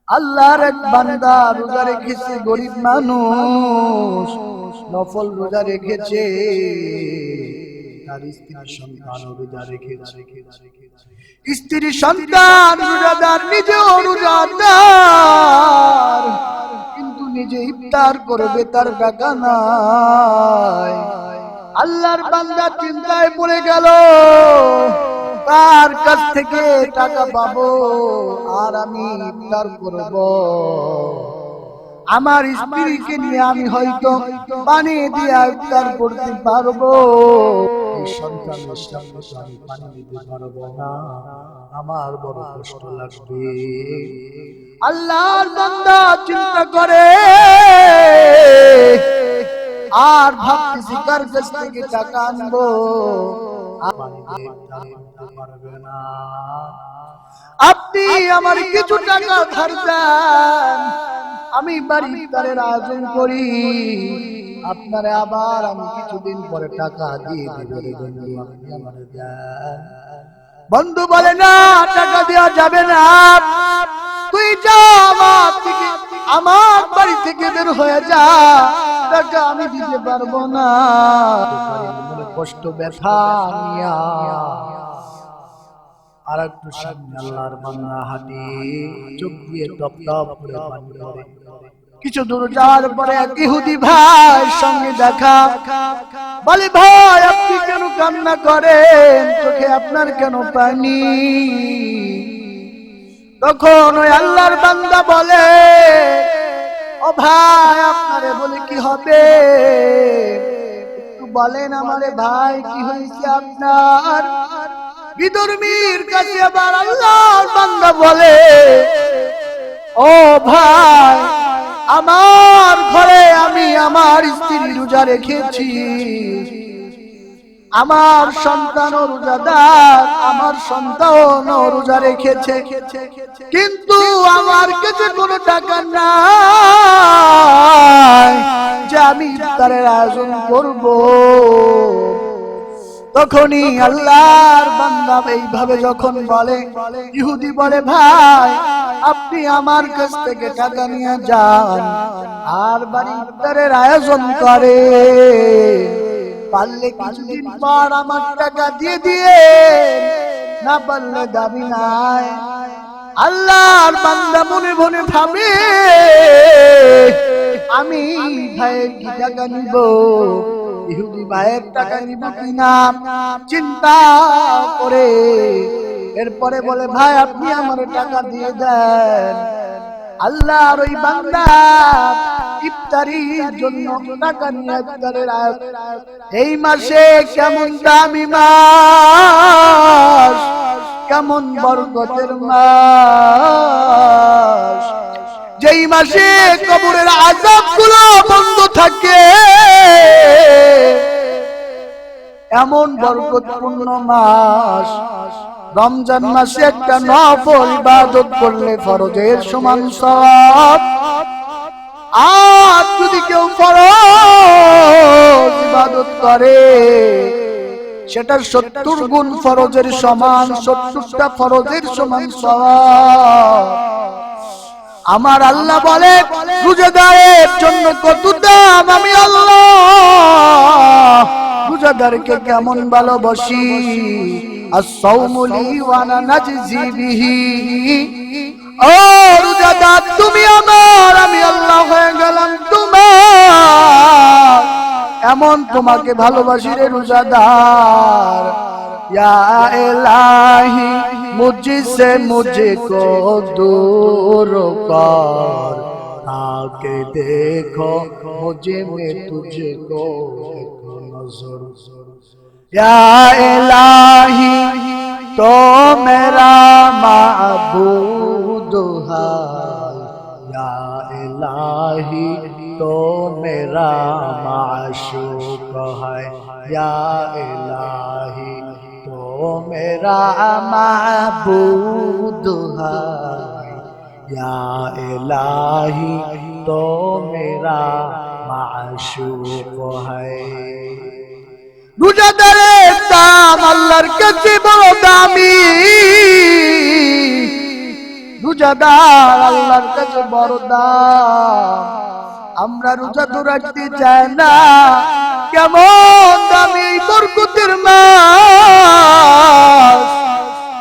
আল্লাহর এক বান্দা রোজা রেখেছে, গরিব মানুষ, নফল রোজা রেখেছে, তার স্ত্রী সন্তান রোজা রেখেছে। স্ত্রী সন্তান রোজাদার, নিজেও রোজাদার, কিন্তু নিজে ইফতার করবে তার টাকা নাই। আল্লাহর বান্দা চিন্তায় পড়ে গেল, তার কাছ থেকে টাকা পাবো আর আমি ইফতার করব। আমার স্ত্রীকে নিয়ে আমি হয়তো পানি দিয়ে ইফতার করতে পারবো, এই সন্তানের সামনে আমি পানি দিতে পারবো না, আমার বড় কষ্ট লাগবে। আল্লাহর বান্দা চিন্তা করে আর ভাবতেছি কার কাছ থেকে টাকা আনবো, আপনি আমার কিছু টাকা ধার দেন, আমি বাড়ি ইফতারের আয়োজন করি, আপনারে আবার আমি কিছুদিন পরে টাকা দিয়ে দিব রে বন্ধু, আপনি আমারে দেন। বন্ধু বলে না, টাকা দেওয়া যাবে না, তুই যা আমার বাড়ি থেকে বের হয়ে যা, টাকা আমি দিতে পারবো না। কষ্ট ব্যথা নিয়া আর একটু সামনে আল্লাহর বান্দা হাঁটি, চোখ দিয়ে টপ টপ করে পানি পড়ে। কিছু দূর যাওয়ার পরে এক ইহুদি ভাই সঙ্গে দেখা, বলে ভাই আপনি কেন কান্না করেন, চোখে আপনার কেন পানি? তখন ওই আল্লাহর বান্দা বলে, ও ভাই আপনারে বলে কি হবে, একটু বলেন আমারে ভাই কি হয়েছে আপনার? বিধর্মীর কাছে আবার আল্লাহর বান্দা বলে, ও ভাই আমার ঘরে আমি আমার স্ত্রী রোজা রেখেছি, আমার সন্তানও রোজাদার, আমার সন্তানও রোজা রেখেছে, কিন্তু আমার কাছে কোনো টাকা নাই যে আমি ইফতারের আয়োজন করব। তখনই আল্লাহর বান্দা এইভাবে যখন বলে, ইহুদি বলে ভাই আপনি আমার কাছ থেকে টাকা নিয়ে যান আর বাড়ি ইফতারের আয়োজন করে, পারলে কিছুদিন পর আমার টাকা দিয়ে দিয়ে, না পারলে দাবি নাই। আল্লাহর বান্দা মনে মনে ভাবে, আমি ভাইয়ের কি টাকা নিব, ইহুদি ভাইয়ের টাকা নিব কিনা চিন্তা করে এরপরে বলে ভাই আপনি আমার টাকা দিয়ে দেন। আল্লাহর ওই বান্দা ইফতারির জন্য টাকা নিয়ে ইফতারের আয়োজন। এই মাসে কেমন দামি মাস, কেমন বরকতের মাস, যেই মাসে কবরের আযাবগুলো বন্ধ থাকে, এমন বরকতপূর্ণ মাস। রমজান মাসে একটা নফল ইবাদত করলে ফরজের সমান সওয়াব, আর যদি কেউ ফরজ ইবাদত করে সেটার 70 গুণ ফরজের সমান, 70টা ফরজের সমান সওয়াব। আমার আল্লাহ বলে রোজাদারের জন্য কত দাম, আমি আল্লাহ রোজাদারকে কেমন ভালোবাসি। as-sawmu li wa ana najzi bihi, ও রোজাদার তুমি আমার, আমি আল্লাহ হয়ে গেলাম তোমার, এমন তোমাকে ভালোবাসি রে রোজাদার। ইয়া ইলাহি মুঝসে মুঝকো दूर कर, आके देखो मुझे में तुझको एक नजर। या इलाही तो मेरा माबूद है, या इलाही तो मेरा माशूक है, या इलाही तो मेरा माबूद है, या इलाही तो मेरा माशूक है। রোজাদারের দাম আল্লাহর কাছে বড় দামি, রোজাদার আল্লাহর বড় দাম, আমরা রোজা তো রাখতে চাই না। কেমন দামি এই বরকতের মাস,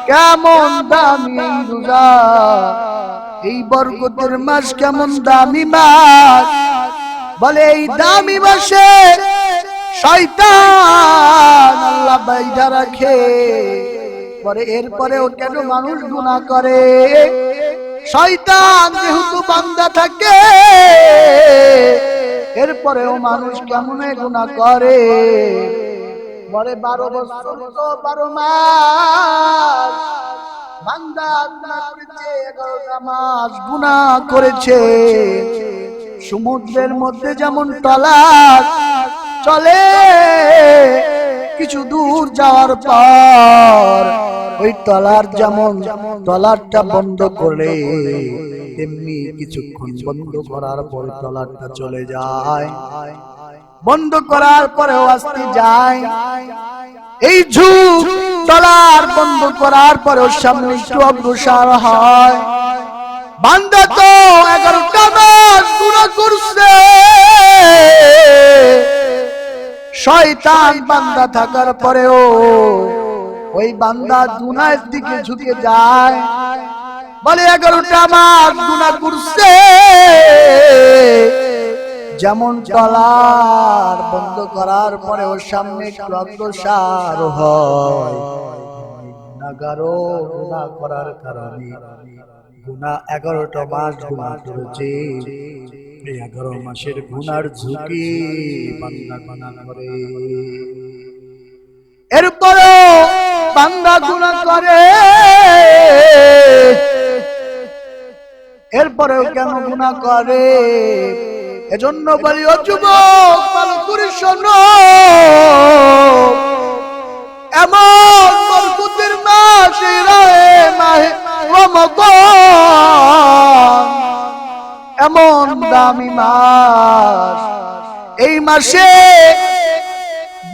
কেমন দামি এই রোজা, এই বরকতের মাস কেমন দামি মাস। বলে এই দামি মাসে শয়তান আল্লাহ বাইধা রাখে। পরে এরপরেও কেন মানুষ গুনাহ করে? শয়তান যেহেতু বান্দা থাকে, এরপরেও মানুষ কেমন গুনাহ করে? পরে 12 বছর তো 12 মাস বান্দা গুনাহ করেছে, 11টা মাস গুনাহ করেছে। সমুদ্রের মধ্যে যেমন ট্রলার চলে, কিছু দূর যাওয়ার পর ওই ট্রলার যেমন ট্রলারটা বন্ধ করে, তেমনি কিছুক্ষণ বন্ধ করার পর ট্রলারটা চলে যায়। বন্ধ করার পরেও আসতে যায়। এই ঝুঁক ট্রলার বন্ধ করার পরেও সামনে একটু অগ্রসর হয়। বান্দা তো 11টা মাস গুনাহ করছে, শয়তান বান্দা থাকার পরেও ওই বান্দা গুনাহের দিকে ঝুঁকে যায়। বলে 11টা মাস গুনাহ করছে, যেমন ট্রলার বন্ধ করার পরে ওর সামনে একটু অগ্রসর হয়। গুনাহগারও গুনাহ করার কারণে গুনাহ 11টা মাস গুনাহ করেছে। এই 11 মাসের গুনার ঝুঁকি বান্দা গুনাহ করে। এরপরও বান্দা গুনাহ করে, এরপরেও কেন গুনাহ করে? এজন্য বলি ও যুবক, ভালো করে শোনো, এমন বরকতের মাস মাহে রমাদান, এমন দামি মাস। এই মাসে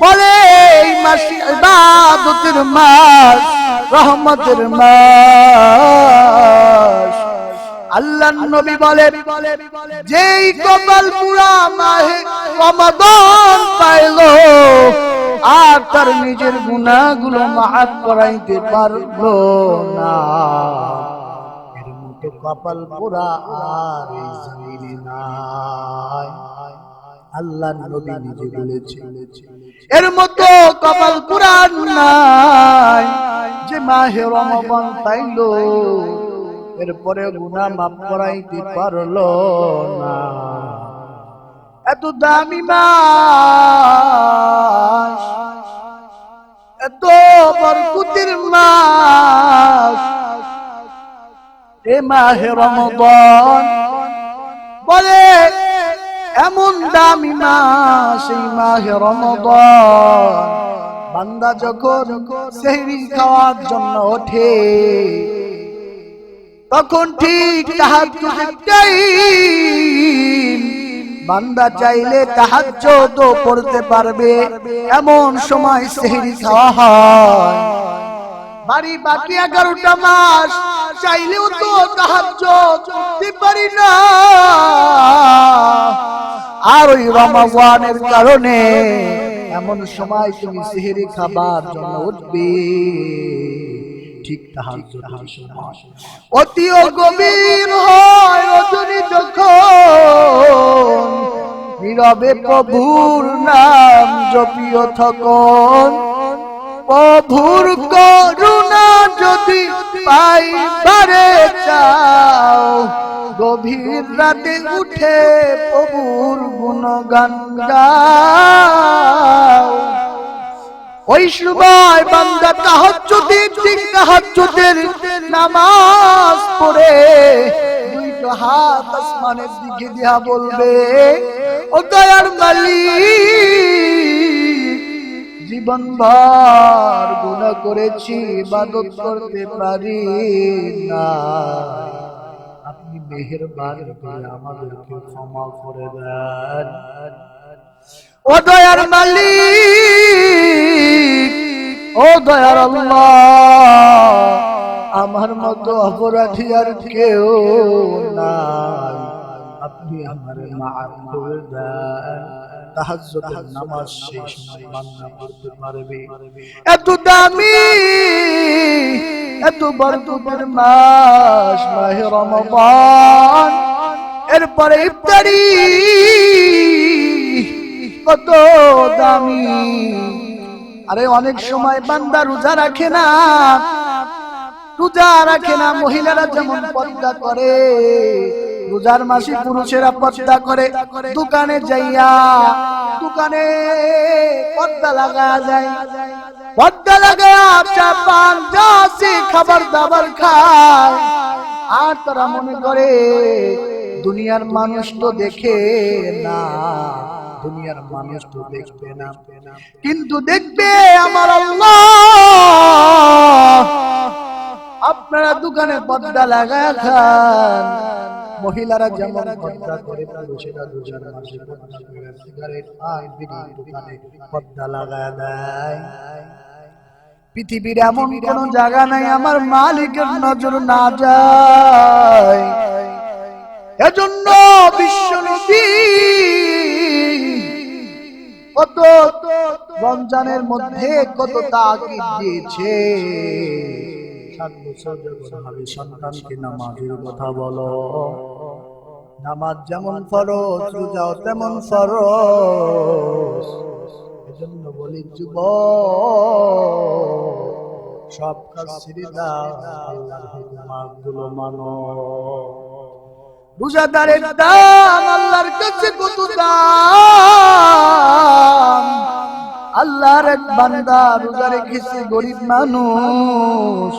বলে এই মাসে ইবাদতের মাস, রহমতের মাস। আল্লাহর নবী বলে, যেই কপাল পুরা মাহে রমাদান পাইলো আর তার নিজের গুনাহগুলো মাফ করাইতে পারলো না, এর মতো কপাল পুরা আর এই জমিনে নাই। আল্লাহর নবী নিজে বলেছেন, এর মতো কপাল পুরা নাই যে মাহে রমাদান পাইলো এরপরে গুনাহ মাফ করাইতে পারলো না। এত দামি মাস, এত বরকতের মাস এ মাহে রমাদান। বলে এমন দামি মাস এই মাহে রমাদান, বান্দা যখন সেহরি খাওয়ার জন্য ওঠে তখন ঠিক তাহাজ্জুদের টাইম, বান্দা চাইলে তাহাজ্জুদও পড়তে পারবে, এমন সময় সেহরি খাওয়া হয়। বাড়ি বাকি 11টা মাস চাইলেও তো তাহাজ্জুদ পড়তে পারি না। আর ওই রমাদানের কারণে এমন সময় তুমি সেহরি খাবার জন্য উঠবে, ঠিক তাহাজ্জুদের সময় অতিও গভীর হয় রজনী যখন, নীরবে প্রভুর নাম জপিও তখন। প্রভুর করুণা যদি পাইবারে চাও, গভীর রাতে উঠে প্রভুর গুণগান গাও। ওই সময় বান্দা তাহাজ্জুদের নামাজ পড়ে দুইটা হাত আসমানের দিকে দিয়া বলবে, ও দয়ার মালিক, জীবনভর গুনাহ করেছি, ইবাদত করতে পারি না, আপনি মেহেরবান করে আমাদেরকে ক্ষমা করে দেন। ও দয়ার মালিক, ও দয়ার আল্লাহ, আমার মতো অপরাধী আর কেউ নাই। আপনি আমারে মাফ করে দেন। তাহাজ্জুদের নামাজ সেই সময় বান্দা পড়তে পারবে। এত দামি এত বরকতের মাস মাহে রমাদান, এরপরে ইফতারি কত দামি। আরে অনেক সময় বান্দা রোজা রাখে না, মহিলারা যেমন পর্দা করে, রোজার মাসে পুরুষেরা পর্দা করে। দোকানে যাইয়া দোকানে পর্দা লাগা যায়, পর্দা লাগায়া চা পান যা আছে খাবার দাবার খায়। আর তারা মনে করে দুনিয়ার মানুষ তো দেখে না, দুনিয়ার মানুষ তো দেখবে না, কিন্তু দেখবে আমার আল্লাহ। আপনারা দোকানে পর্দা লাগায় খান, মহিলারা যেমন পর্দা করে পুরুষেরা রোজার মাসে পর্দা করে সিগারেট আর বিড়ি দোকানে পর্দা লাগায় দেয়। পৃথিবীর এমন কোন জায়গা নাই আমার মালিকের নজর না যায়। এজন্য বিশ্বনবী কত রমজানের মধ্যে কত তাকিদ দিয়েছে। 7 বছর যখন হবে সন্তানকে নামাজের কথা বলো, নামাজ যেমন ফরজ রোজাও তেমন ফরজ। এজন্য বলি যুবক, সব কাজ ছেড়ে দাও, আল্লাহর হুকুমগুলো মানো। রোজাদারের দাম আল্লাহর কাছে কত দাম। আল্লাহর এক বান্দা রোজা রেখেছে, গরিব মানুষ,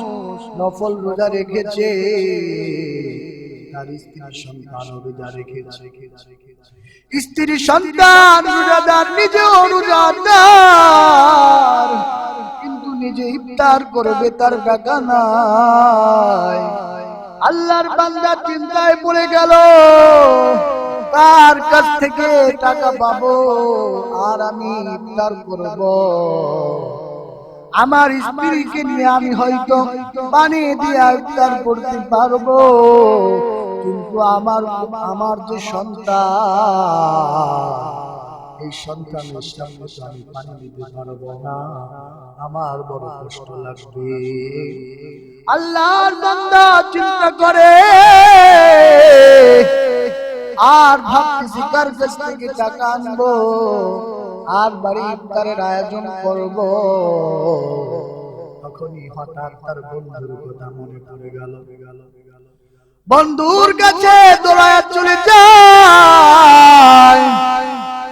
নফল রোজা রেখেছে, তার স্ত্রী সন্তান রোজা রেখেছে। স্ত্রী সন্তান রোজাদার, নিজেও রোজাদার, কিন্তু নিজে ইফতার করবে তার টাকা নাই। আল্লাহর বান্দা চিন্তায় পড়ে গেল, তার কাছ থেকে টাকা পাবো আর আমি ইফতার করব। আমার স্ত্রীকে নিয়ে আমি হয়তো পানি দিয়ে ইফতার করতে পারবো, কিন্তু আমার যে সন্তান, এই সন্তানের সামনে তো আমি পানি দিতে পারবো না, আমার বড় কষ্ট লাগবে। আল্লাহর বান্দা চিন্তা করে আর ভাবতেছি কার কাছ থেকে টাকা আনবো আর বাড়ি ইফতারের আয়োজন করব। তখনই হঠাৎ তার বন্ধুর কথা মনে পড়ে গেল। বন্ধুর কাছে দৌড়ায় চলে যায়,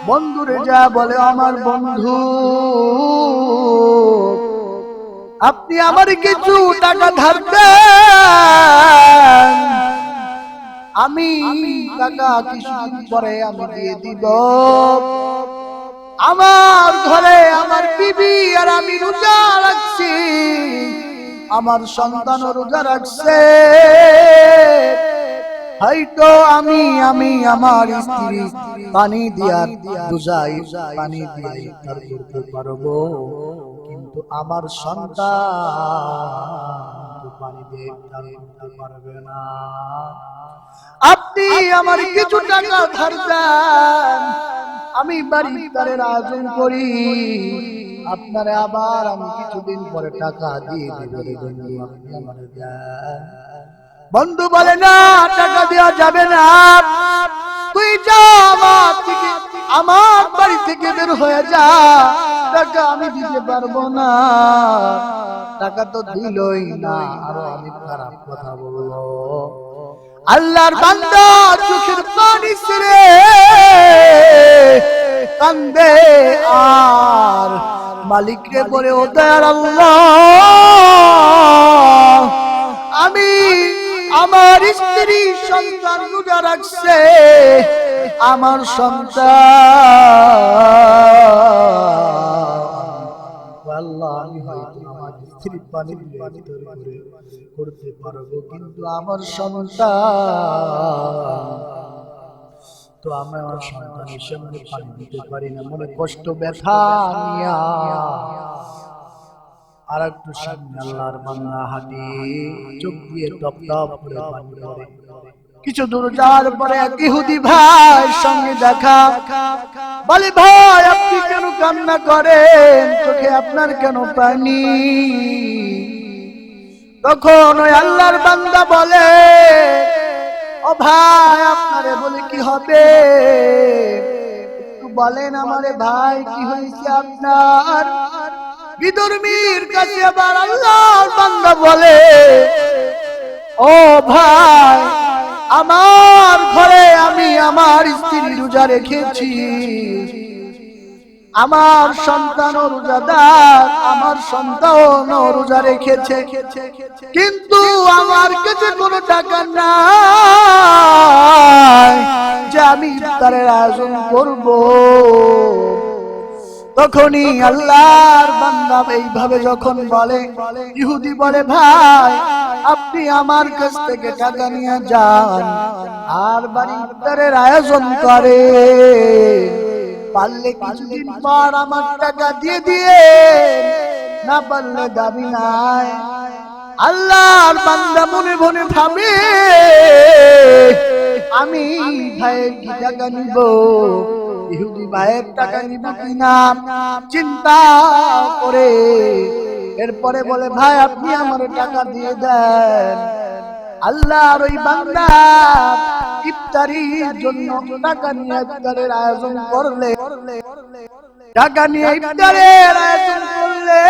বন্ধুরে যা বলে, আমার বন্ধু আপনি আমার কিছু টাকা ধার দেন, আমি টাকা কিছুদিন পরে আমি দিয়ে দিব। আমার ঘরে আমার বিবি আর আমি রোজা রাখছি, আমার সন্তানও রোজা রাখছে, হয়তো আমি আমার স্ত্রী পানি দিয়া রোজাই পানি দিয়ে ইফতার করতে পারবো, কিন্তু আমার সন্তান পানি দিয়ে ইফতার করতে পারবে না। আপনি আমার কিছু টাকা ধার দেন, আমি বাড়ি ইফতারের আয়োজন করি, আপনারে আবার আমি কিছুদিন পরে টাকা দিয়ে দিব। বন্ধু আপনি আমারে দেন। বন্ধু বলে, না টাকা দেওয়া যাবে না, তুই যা আমার বাড়ি থেকে বের হয়ে যা, টাকা আমি দিতে পারবো না। টাকা তো দিলই না, আরো আমি খারাপ কথা বলবো। আল্লাহর বান্দা চোখের পানি ছেড়ে কান্দে আর মালিককে বলে, ও দয়ার আল্লাহ, আমি আমার স্ত্রী সন্তান রোজা রাখছে, আমার সন্তান আল্লাহ আমি হয়তো আমার স্ত্রী পানি দিয়ে ইফতার করতে পারবো, কিন্তু আমার সন্তান তো আমি আমার সন্তানের সামনে পানি দিতে পারি না। মনে কষ্ট ব্যথা নিয়া আর একটু সামনে আল্লাহর বান্দা হাঁটি, চোখ দিয়ে টপ টপ করে পানি পড়ে। কিছু দূর যাওয়ার পরে এক ইহুদি ভাই সঙ্গে দেখা। বলে ভাই আপনি কেন কান্না করেন, চোখে আপনার কেন পানি? তখন ওই আল্লাহর বান্দা বলে, ও ভাই আপনারে বলে কি হবে, একটু বলেন আমারে ভাই কি হয়েছে আপনার? বিধর্মীর কাছে আবার আল্লাহর বান্দা বলে, ও ভাই আমার ঘরে আমি আমার স্ত্রী রোজা রেখেছি, আমার সন্তান রোজাদার, আমার সন্তান রোজা রেখেছে, কিন্তু আমার কাছে কোনো টাকা নাই যে আমি ইফতারের আয়োজন করব। তখনই আল্লাহর বান্দা এইভাবে যখন বলে, ইহুদি বলে ভাই আপনি আমার কাছ থেকে টাকা নিয়ে যান আর বাড়ি ইফতারের আয়োজন করে, পারলে কিছুদিন পর আমার টাকা দিয়ে দিয়ে, না পারলে দাবি নাই। আল্লাহর বান্দা মনে মনে ভাবে আমি ভাইয়ের কি টাকা নিব, ইহুদি ভাইয়ের টাকা নিব কিনা চিন্তা করে এরপরে বলে ভাই আপনি আমার টাকা দিয়ে দেন। আল্লাহর ওই বান্দা ইফতারির জন্য টাকা নিয়ে ইফতারের আয়োজন করলে, টাকা নিয়ে ইফতারের আয়োজন করলে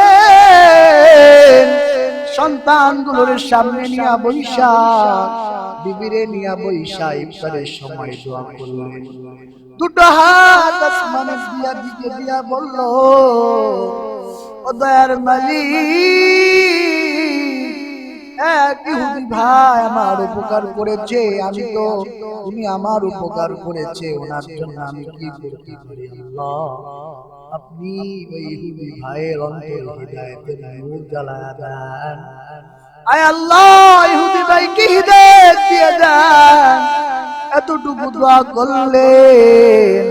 সন্তানগুলোর সামনে নিয়ে বৈশা, বিবিরে নিয়ে বৈশা ইফতারের সময় দোয়া করলেন। দুটো হাত আসমানে দিয়া দিকে দিয়া বলল, ও দয়ার মালিক, এক ইহুদি ভাই আমার উপকার করেছে, আমি তো তুমি আমার উপকার করেছে, ওনার জন্য আমি কি করতে পারি আল্লাহ? আপনি ওই ইহুদি ভাইয়ের অন্তরে হিদায়াতের নূর জ্বালায়া দেন। আয় আল্লাহ ইহুদি ভাইকে হিদায়াত দিয়ে দেন। এতটুকু দোয়া করলেন,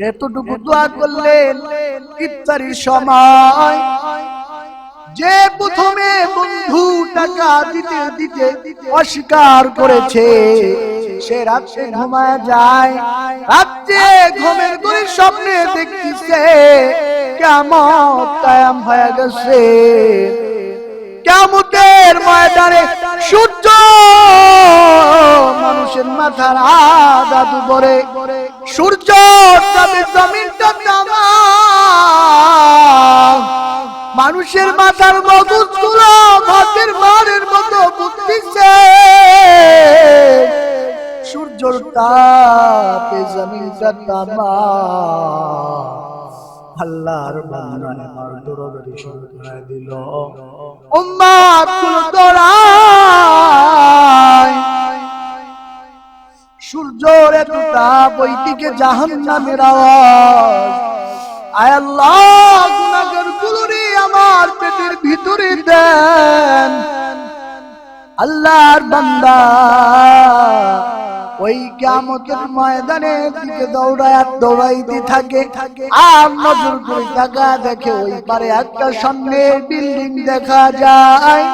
এতটুকু দোয়া করলেন। ইফতারির সময় যে প্রথমে বন্ধু টাকা দিতে দিতে অস্বীকার করেছে, সে রাতে ঘুমায় যায়। রাতে ঘুমের ঘরে স্বপ্নে দেখতেছে কিয়ামত কায়েম হয়ে গেছে। কিয়ামতের ময়দানে সূর্য মানুষের মাথার আধা দুপুরে, সূর্য তবে জমিনটা তামা, মানুষের মাথার মগজগুলো ভাতের মারের মতো ঘুরতেছে। সূর্যের তাপে জমিনটা তামা। আল্লাহর বান্দা আমার দৌড়াদৌড়ি শুরু করে দিল, উম্মত গুলো দৌড়ায়। সূর্যের এত তাপ, ওইদিকে জাহান্নামের আওয়াজ। আয় আল্লাহ গুনাহগার গুলোরে আমার পেটের ভিতরে দেন। আল্লাহর বান্দা ওই কিয়ামতের ময়দানের দিকে দৌড়াইতে থাকে। আর নজর করে টাকা দেখে ওই পারে একটা সামনের বিল্ডিং দেখা যায়,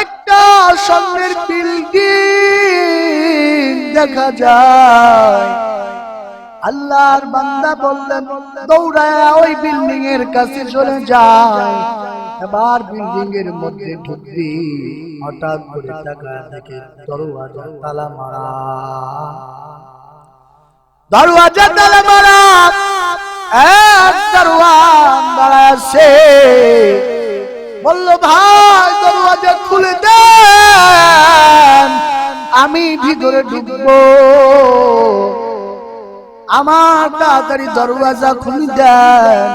একটা সামনের বিল্ডিং দেখা যায়। আল্লাহর বান্দা বললেন দৌড়ায় ওই বিল্ডিং এর কাছে চলে যায়। এবার বিল্ডিং এর মধ্যে ঢুকবি, হঠাৎ করে টাকা দেখে দরওয়াজা তালা মারা, দরওয়াজা তালা মারা। এক দরওয়ান দাঁড়ায় আছে, বলল ভাই দরওয়াজা খুলে দেন, আমি ভিতরে ঢুকবো, আমার তাড়াতাড়ি দরওয়াজা খুলে দেন।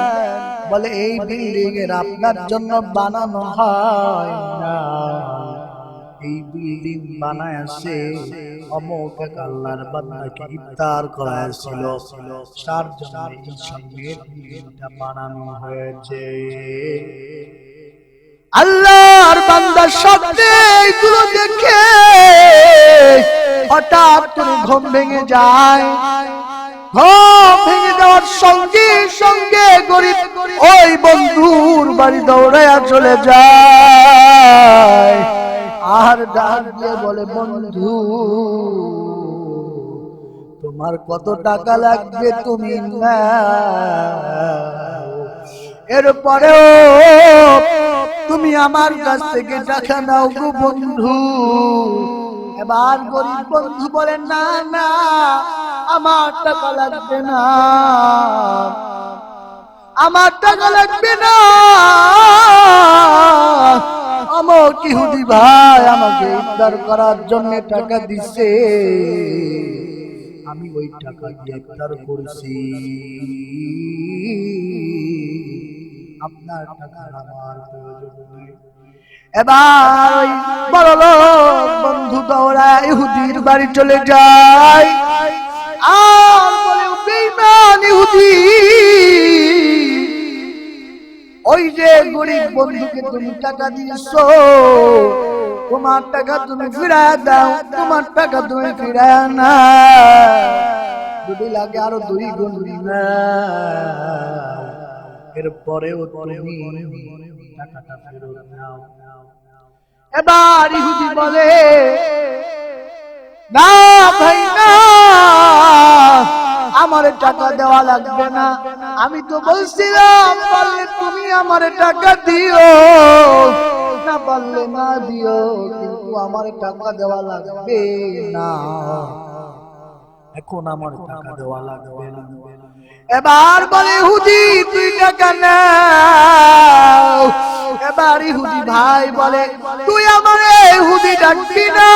বলে এই বিল্ডিং এর আপনার জন্য বানানো হয় না, এই বিল্ডিং বানায় আছে অমুক এক আল্লাহর বান্দাকে ইফতার করাইছিল, তার জন্য এই সঙ্গে বিল্ডিংটা বানানো হয়েছে। আল্লাহর বান্দা স্বপ্নে এইগুলো দেখে হঠাৎ করে ঘুম ভেঙে যায়। ঘুম ভেঙে যাওয়ার সঙ্গে সঙ্গে গরিব ওই বন্ধুর বাড়ি দৌড়াইয়া চলে যায়। আর ডাক দিয়ে বলে, বন্ধু তোমার কত টাকা লাগবে তুমি নাও, এরপরেও তুমি আমার কাছ থেকে টাকা নাও গো বন্ধু। এবার গরিব বন্ধু বলে, না না আমার টাকা লাগবে না, আমার টাকা লাগবে না, আমার ইহুদি ভাই আমাকে ইফতার করার জন্য টাকা দিছে, আমি ওই টাকা দিয়ে ইফতার করছি, আপনার টাকা আমার প্রয়োজন নেই। এবার ওই বড় লোক বন্ধু দৌড়ায় ইহুদির বাড়ি চলে যায় আর বলে, বেঈমান ইহুদি, ওই যে গরিব বন্ধুকে তুমি টাকা দিয়েছো, তোমার টাকা তুমি ফিরায় দাও, তোমার টাকা তুমি ফিরায় না, যদি লাগে আরো 2 গুণ না, এরপরেও তুমি টাকাটা ফেরত নাও। এবার ইহুদি বলে, না ভাই না, আমার টাকা দেওয়া লাগবে না, আমি তো বলছিলাম পারলে তুমি আমার টাকা দিও, না পারলে না দিও, কিন্তু আমার টাকা দেওয়া লাগবে না, এখন আমার টাকা দেওয়া লাগবে না। এবার বলে, ইহুদি তুই টাকা নাও। এবার ইহুদি ভাই বলে, তুই আমার ইহুদি ডাকবি না,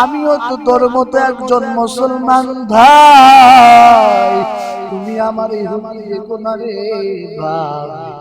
আমিও তো তোর মতো একজন মুসলমান ভাই, তুমি আমার ইহুদি দেখো না রে ভাই।